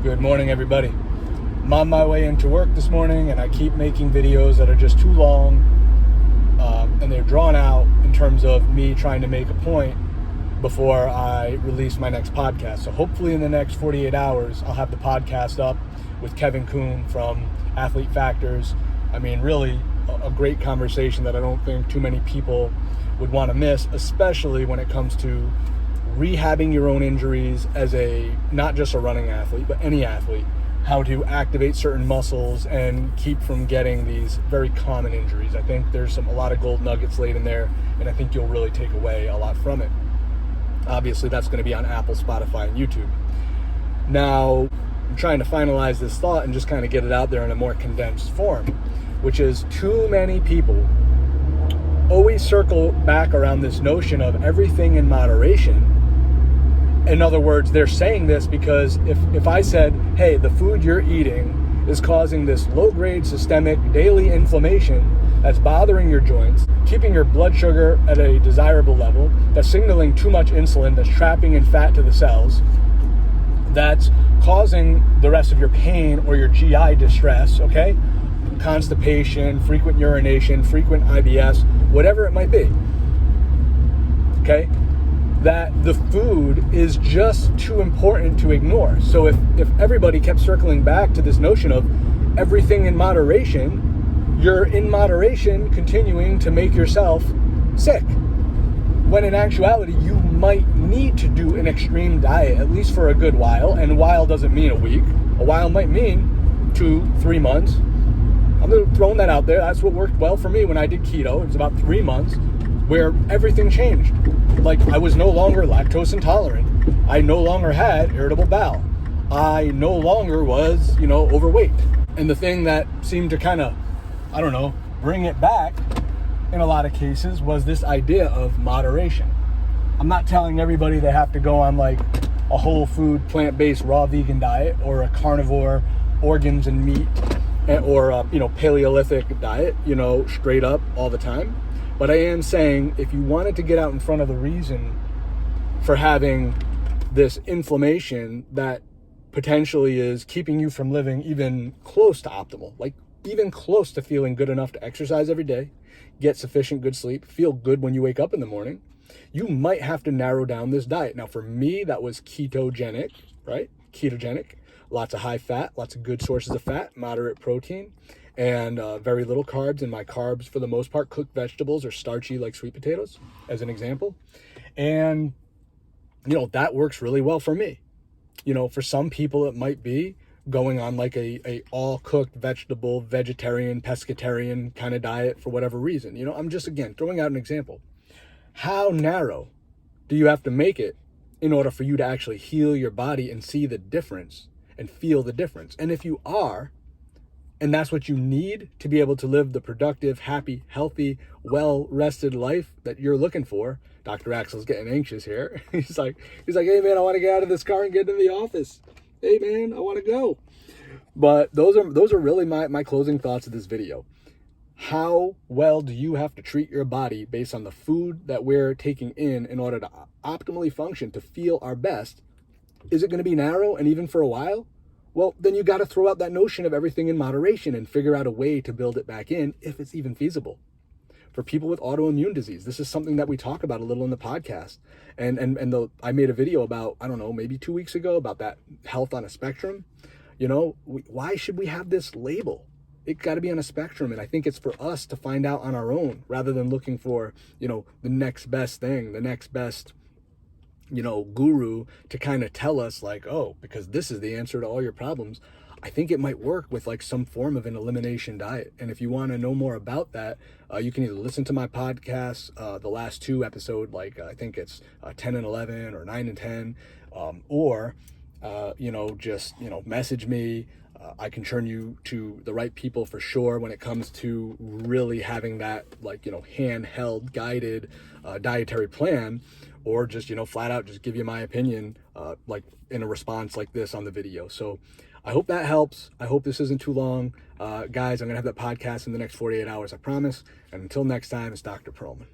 Good morning, everybody. I'm on my way into work this morning, and I keep making videos that are just too long, and they're drawn out in terms of me trying to make a point before I release my next podcast. So hopefully in the next 48 hours, I'll have the podcast up with Kevin Kuhn from Athlete Factors. I mean, really a great conversation that I don't think too many people would want to miss, especially when it comes to rehabbing your own injuries as not just a running athlete, but any athlete, how to activate certain muscles and keep from getting these very common injuries. I think there's a lot of gold nuggets laid in there, and I think you'll really take away a lot from it. Obviously, that's going to be on Apple, Spotify, and YouTube. Now, I'm trying to finalize this thought and just kind of get it out there in a more condensed form, which is too many people always circle back around this notion of everything in moderation. In other words, they're saying this because if I said, hey, the food you're eating is causing this low-grade systemic daily inflammation that's bothering your joints, keeping your blood sugar at a desirable level, that's signaling too much insulin, that's trapping in fat to the cells, that's causing the rest of your pain or your GI distress, okay? Constipation, frequent urination, frequent IBS, whatever it might be, okay? That the food is just too important to ignore. So if everybody kept circling back to this notion of everything in moderation, you're in moderation continuing to make yourself sick. When in actuality, you might need to do an extreme diet, at least for a good while. And while doesn't mean a week. A while might mean 2-3 months. I'm throwing that out there. That's what worked well for me when I did keto. It was about 3 months where everything changed. Like, I was no longer lactose intolerant. I no longer had irritable bowel. I no longer was, overweight. And the thing that seemed to kind of, bring it back in a lot of cases was this idea of moderation. I'm not telling everybody they have to go on like a whole food, plant-based, raw vegan diet or a carnivore, organs and meat, or a, Paleolithic diet, straight up all the time. But I am saying if you wanted to get out in front of the reason for having this inflammation that potentially is keeping you from living even close to optimal, like even close to feeling good enough to exercise every day, get sufficient good sleep, feel good when you wake up in the morning, you might have to narrow down this diet. Now, for me, that was ketogenic, right? Ketogenic, lots of high fat, lots of good sources of fat, moderate protein, and very little carbs. And my carbs, for the most part, cooked vegetables or starchy like sweet potatoes, as an example. And, that works really well for me. For some people, it might be going on like a all-cooked vegetable, vegetarian, pescatarian kind of diet for whatever reason. I'm just, again, throwing out an example. How narrow do you have to make it in order for you to actually heal your body and see the difference and feel the difference? And if you are, and that's what you need to be able to live the productive, happy, healthy, well-rested life that you're looking for. Dr. Axel's getting anxious here. He's like, hey man, I want to get out of this car and get into the office. Hey man, I want to go. But those are really my closing thoughts of this video. How well do you have to treat your body based on the food that we're taking in order to optimally function, to feel our best? Is it going to be narrow and even for a while? Well, then you got to throw out that notion of everything in moderation and figure out a way to build it back in if it's even feasible. For people with autoimmune disease, this is something that we talk about a little in the podcast. And I made a video about, maybe 2 weeks ago about that health on a spectrum. Why should we have this label? It's got to be on a spectrum. And I think it's for us to find out on our own rather than looking for, the next best thing, the next best guru to kind of tell us like, oh, because this is the answer to all your problems. I think it might work with like some form of an elimination diet. And if you want to know more about that, you can either listen to my podcast, the last 2 episodes, like I think it's 10 and 11 or 9 and 10, or, just, message me. I can turn you to the right people for sure when it comes to really having that like, handheld guided dietary plan, or just, flat out just give you my opinion, like in a response like this on the video. So I hope that helps. I hope this isn't too long. Guys, I'm going to have that podcast in the next 48 hours, I promise. And until next time, it's Dr. Pearlman.